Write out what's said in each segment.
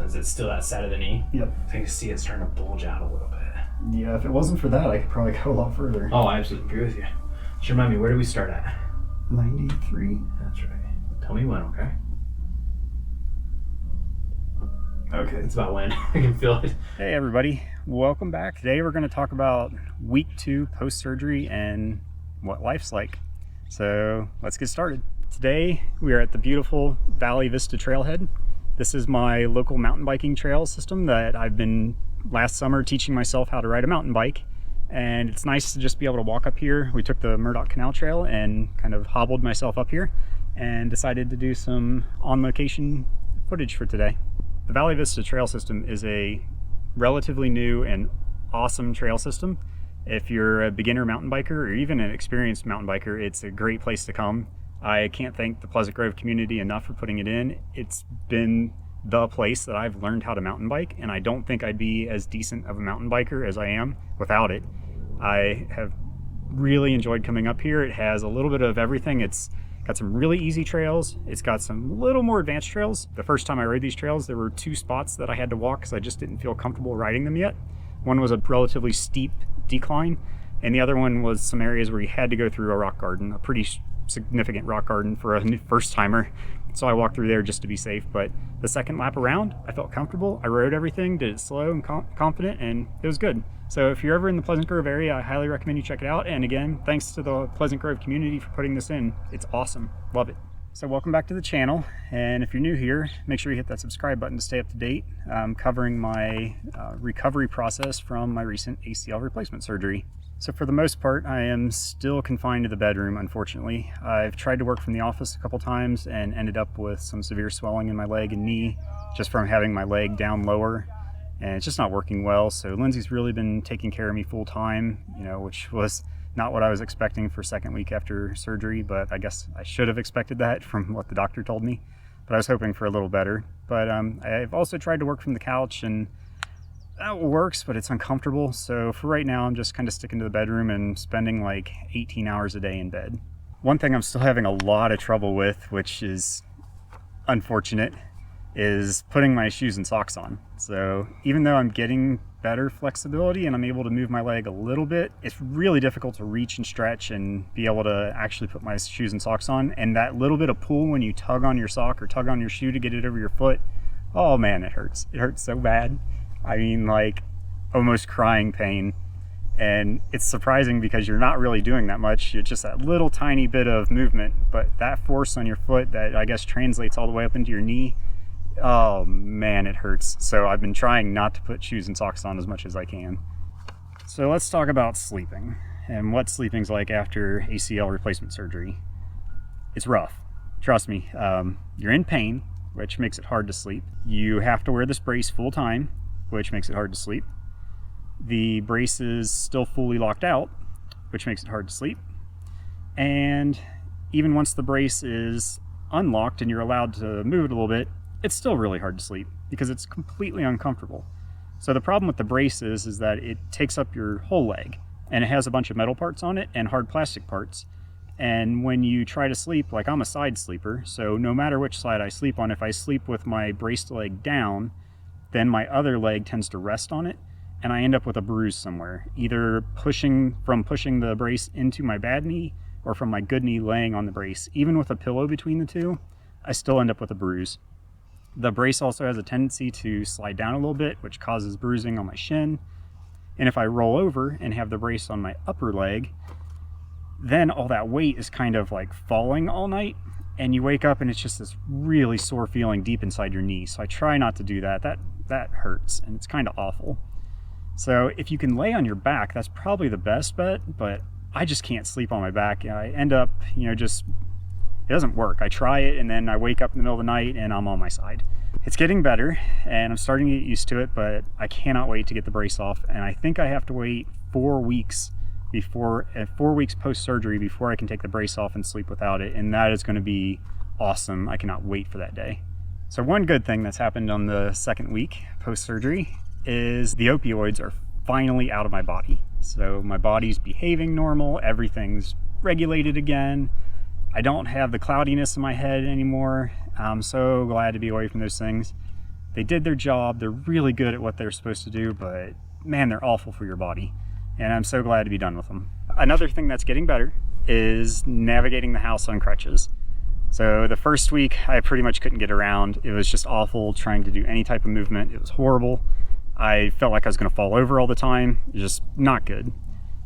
So is it still that side of the knee? Yep. I think I see it starting to bulge out a little bit. Yeah, if it wasn't for that, I could probably go a lot further. Oh, I absolutely agree with you. Just remind me, where do we start at? 93. That's right. Tell me when, okay? Okay. It's about when. I can feel it. Hey everybody, welcome back. Today we're going to talk about week 2 post-surgery and what life's like. So let's get started. Today we are at the beautiful Valley Vista Trailhead. This is my local mountain biking trail system that I've been last summer teaching myself how to ride a mountain bike. And it's nice to just be able to walk up here. We took the Murdoch Canal Trail and kind of hobbled myself up here and decided to do some on-location footage for today. The Valley Vista Trail System is a relatively new and awesome trail system. If you're a beginner mountain biker or even an experienced mountain biker, it's a great place to come. I can't thank the Pleasant Grove community enough for putting it in. It's been the place that I've learned how to mountain bike, and I don't think I'd be as decent of a mountain biker as I am without it. I have really enjoyed coming up here. It has a little bit of everything. It's got some really easy trails. It's got some little more advanced trails. The first time I rode these trails, there were 2 spots that I had to walk because I just didn't feel comfortable riding them yet. One was a relatively steep decline, and the other one was some areas where you had to go through a rock garden, a pretty significant rock garden for a first timer. So I walked through there just to be safe, but the second lap around, I felt comfortable. I rode everything, did it slow and confident, and it was good. So if you're ever in the Pleasant Grove area, I highly recommend you check it out. And again, thanks to the Pleasant Grove community for putting this in. It's awesome, love it. So welcome back to the channel. And if you're new here, make sure you hit that subscribe button to stay up to date. I'm covering my recovery process from my recent ACL replacement surgery. So for the most part, I am still confined to the bedroom, unfortunately. I've tried to work from the office a couple times and ended up with some severe swelling in my leg and knee just from having my leg down lower, and it's just not working well. So Lindsay's really been taking care of me full time, which was not what I was expecting for second week after surgery, but I guess I should have expected that from what the doctor told me, but I was hoping for a little better. But I've also tried to work from the couch, and that works, but it's uncomfortable. So for right now, I'm just kind of sticking to the bedroom and spending like 18 hours a day in bed. One thing I'm still having a lot of trouble with, which is unfortunate, is putting my shoes and socks on. So even though I'm getting better flexibility and I'm able to move my leg a little bit, it's really difficult to reach and stretch and be able to actually put my shoes and socks on. And that little bit of pull when you tug on your sock or tug on your shoe to get it over your foot, oh man, it hurts. It hurts so bad. I mean, like almost crying pain. And it's surprising because you're not really doing that much. It's just that little tiny bit of movement, but that force on your foot that I guess translates all the way up into your knee, oh man, it hurts. So I've been trying not to put shoes and socks on as much as I can. So let's talk about sleeping and what sleeping's like after ACL replacement surgery. It's rough, trust me. You're in pain, which makes it hard to sleep. You have to wear this brace full time, which makes it hard to sleep. The brace is still fully locked out, which makes it hard to sleep. And even once the brace is unlocked and you're allowed to move it a little bit, it's still really hard to sleep because it's completely uncomfortable. So the problem with the brace is that it takes up your whole leg, and it has a bunch of metal parts on it and hard plastic parts. And when you try to sleep, like I'm a side sleeper, so no matter which side I sleep on, if I sleep with my braced leg down, then my other leg tends to rest on it, and I end up with a bruise somewhere, either pushing the brace into my bad knee or from my good knee laying on the brace. Even with a pillow between the two, I still end up with a bruise. The brace also has a tendency to slide down a little bit, which causes bruising on my shin. And if I roll over and have the brace on my upper leg, then all that weight is kind of like falling all night, and you wake up and it's just this really sore feeling deep inside your knee. So I try not to do that. That hurts, and it's kind of awful. So if you can lay on your back, that's probably the best bet, but I just can't sleep on my back. I end up, it doesn't work. I try it, and then I wake up in the middle of the night and I'm on my side. It's getting better, and I'm starting to get used to it, but I cannot wait to get the brace off. And I think I have to wait 4 weeks post-surgery before I can take the brace off and sleep without it. And that is going to be awesome. I cannot wait for that day. So one good thing that's happened on the second week post-surgery is the opioids are finally out of my body. So my body's behaving normal, everything's regulated again. I don't have the cloudiness in my head anymore. I'm so glad to be away from those things. They did their job. They're really good at what they're supposed to do, but man, they're awful for your body. And I'm so glad to be done with them. Another thing that's getting better is navigating the house on crutches. So the first week I pretty much couldn't get around. It was just awful trying to do any type of movement. It was horrible. I felt like I was going to fall over all the time. It was just not good.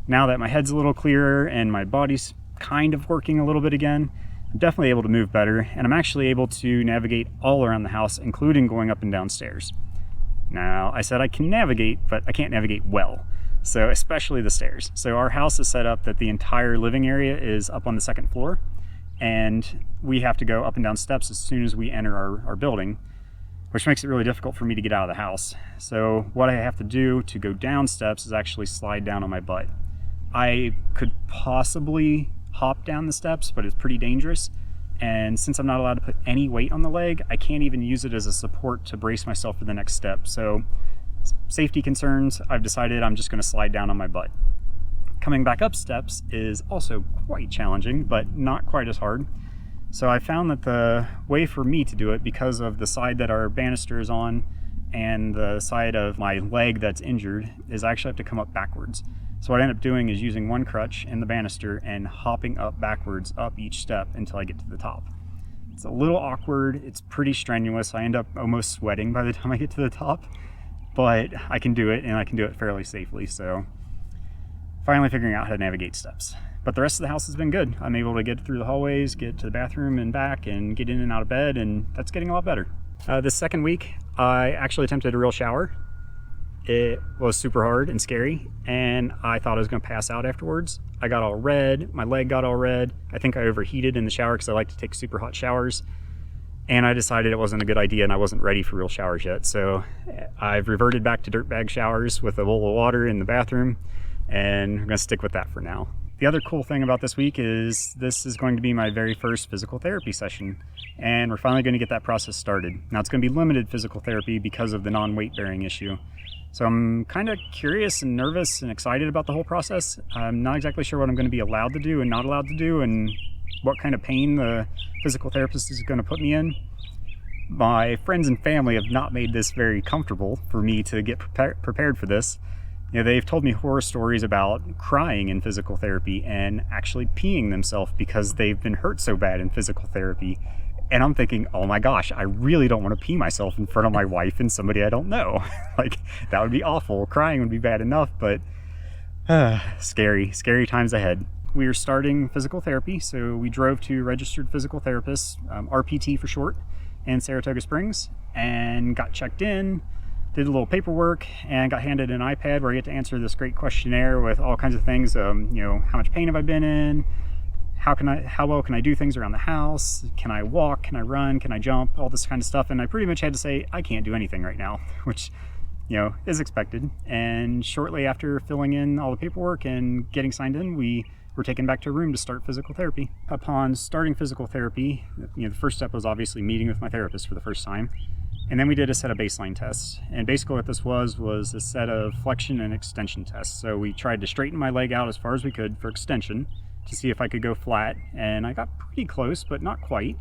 Now that my head's a little clearer and my body's kind of working a little bit again, I'm definitely able to move better, and I'm actually able to navigate all around the house, including going up and down stairs. Now, I said I can navigate, but I can't navigate well. So especially the stairs. So our house is set up that the entire living area is up on the second floor, and we have to go up and down steps as soon as we enter our building, which makes it really difficult for me to get out of the house. So what I have to do to go down steps is actually slide down on my butt. I could possibly hop down the steps, but it's pretty dangerous. And since I'm not allowed to put any weight on the leg, I can't even use it as a support to brace myself for the next step. So safety concerns, I've decided I'm just going to slide down on my butt. Coming back up steps is also quite challenging, but not quite as hard. So I found that the way for me to do it, because of the side that our banister is on and the side of my leg that's injured, is I actually have to come up backwards. So what I end up doing is using one crutch and the banister and hopping up backwards up each step until I get to the top. It's a little awkward, it's pretty strenuous. I end up almost sweating by the time I get to the top, but I can do it, and I can do it fairly safely. So finally figuring out how to navigate steps. But the rest of the house has been good. I'm able to get through the hallways, get to the bathroom and back, and get in and out of bed, and that's getting a lot better. This second week, I actually attempted a real shower. It was super hard and scary, and I thought I was going to pass out afterwards. I got all red, my leg got all red. I think I overheated in the shower because I like to take super hot showers. And I decided it wasn't a good idea, and I wasn't ready for real showers yet. So I've reverted back to dirtbag showers with a bowl of water in the bathroom, and I'm going to stick with that for now. The other cool thing about this week is this is going to be my very first physical therapy session, and we're finally going to get that process started. Now, it's going to be limited physical therapy because of the non-weight bearing issue. So I'm kind of curious and nervous and excited about the whole process. I'm not exactly sure what I'm going to be allowed to do and not allowed to do, and what kind of pain the physical therapist is going to put me in. My friends and family have not made this very comfortable for me to get prepared for this. You know, they've told me horror stories about crying in physical therapy and actually peeing themselves because they've been hurt so bad in physical therapy. And I'm thinking, oh my gosh, I really don't want to pee myself in front of my wife and somebody I don't know. Like, that would be awful. Crying would be bad enough, but scary times ahead. We are starting physical therapy, so we drove to registered physical therapists, RPT for short, in Saratoga Springs, and got checked in, did a little paperwork, and got handed an iPad where I get to answer this great questionnaire with all kinds of things. You know, how much pain have I been in? How well can I do things around the house? Can I walk? Can I run? Can I jump? All this kind of stuff. And I pretty much had to say, I can't do anything right now, which, you know, is expected. And shortly after filling in all the paperwork and getting signed in, we were taken back to a room to start physical therapy. Upon starting physical therapy, you know, the first step was obviously meeting with my therapist for the first time. And then we did a set of baseline tests. And basically what this was a set of flexion and extension tests. So we tried to straighten my leg out as far as we could for extension to see if I could go flat. And I got pretty close, but not quite.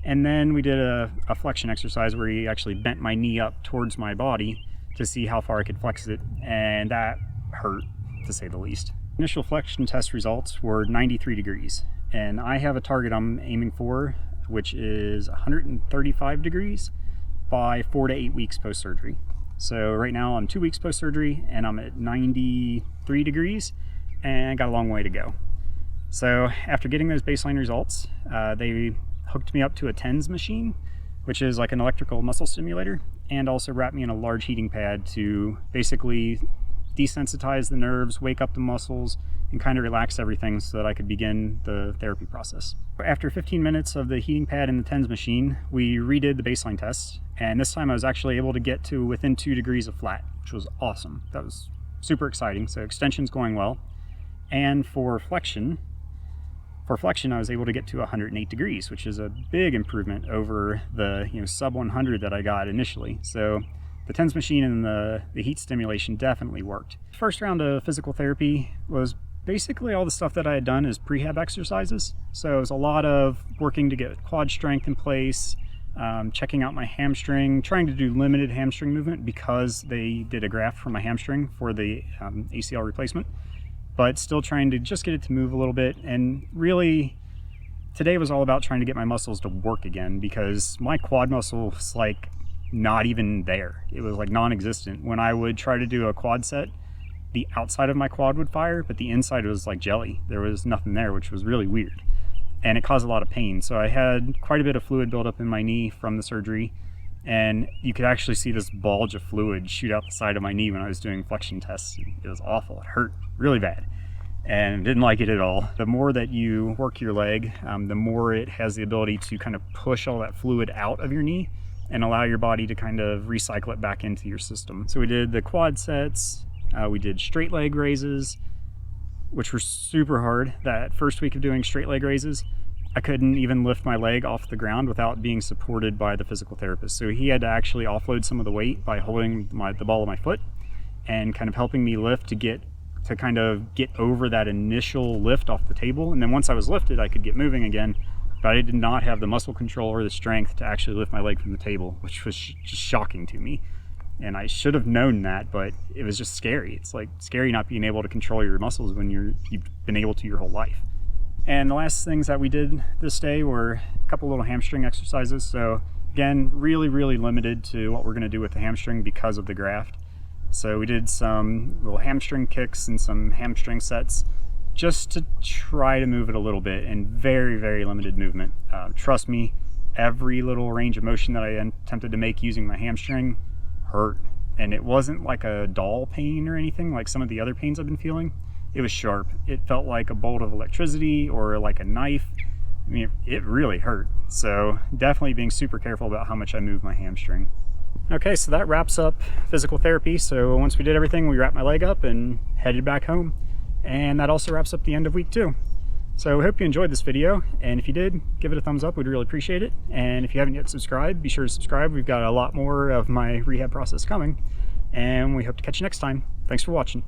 And then we did a flexion exercise where he actually bent my knee up towards my body to see how far I could flex it. And that hurt, to say the least. Initial flexion test results were 93 degrees. And I have a target I'm aiming for, which is 135 degrees by 4 to 8 weeks post-surgery. So right now I'm 2 weeks post-surgery and I'm at 93 degrees and got a long way to go. So after getting those baseline results, they hooked me up to a TENS machine, which is like an electrical muscle stimulator, and also wrapped me in a large heating pad to basically desensitize the nerves, wake up the muscles, and kind of relax everything so that I could begin the therapy process. After 15 minutes of the heating pad and the TENS machine, we redid the baseline tests, and this time I was actually able to get to within 2 degrees of flat, which was awesome. That was super exciting. So extension's going well. And for flexion, I was able to get to 108 degrees, which is a big improvement over the sub 100 that I got initially. So the TENS machine and the heat stimulation definitely worked. First round of physical therapy was basically all the stuff that I had done as prehab exercises. So it was a lot of working to get quad strength in place, checking out my hamstring, trying to do limited hamstring movement because they did a graft for my hamstring for the ACL replacement, but still trying to just get it to move a little bit. And really, today was all about trying to get my muscles to work again, because my quad muscle was like not even there. It was like non-existent. When I would try to do a quad set, the outside of my quad would fire, but the inside was like jelly. There was nothing there, which was really weird. And it caused a lot of pain. So I had quite a bit of fluid buildup in my knee from the surgery, and you could actually see this bulge of fluid shoot out the side of my knee when I was doing flexion tests. It was awful. It hurt really bad and didn't like it at all. The more that you work your leg, the more it has the ability to kind of push all that fluid out of your knee and allow your body to kind of recycle it back into your system. So we did the quad sets, we did straight leg raises, which were super hard. That first week of doing straight leg raises, I couldn't even lift my leg off the ground without being supported by the physical therapist. So he had to actually offload some of the weight by holding the ball of my foot and kind of helping me lift to kind of get over that initial lift off the table. And then once I was lifted, I could get moving again, but I did not have the muscle control or the strength to actually lift my leg from the table, which was just shocking to me. And I should have known that, but it was just scary. It's like scary not being able to control your muscles when you've been able to your whole life. And the last things that we did this day were a couple little hamstring exercises. So again, really limited to what we're gonna do with the hamstring because of the graft. So we did some little hamstring kicks and some hamstring sets just to try to move it a little bit, and very limited movement. Trust me, every little range of motion that I attempted to make using my hamstring hurt, and it wasn't like a dull pain or anything like some of the other pains I've been feeling. It was sharp. It felt like a bolt of electricity or like a knife. I mean, it really hurt. So definitely being super careful about how much I move my hamstring. Okay, so that wraps up physical therapy. So once we did everything, we wrapped my leg up and headed back home. And that also wraps up the end of week 2. So I hope you enjoyed this video, and if you did, give it a thumbs up. We'd really appreciate it. And if you haven't yet subscribed, be sure to subscribe. We've got a lot more of my rehab process coming, and we hope to catch you next time. Thanks for watching.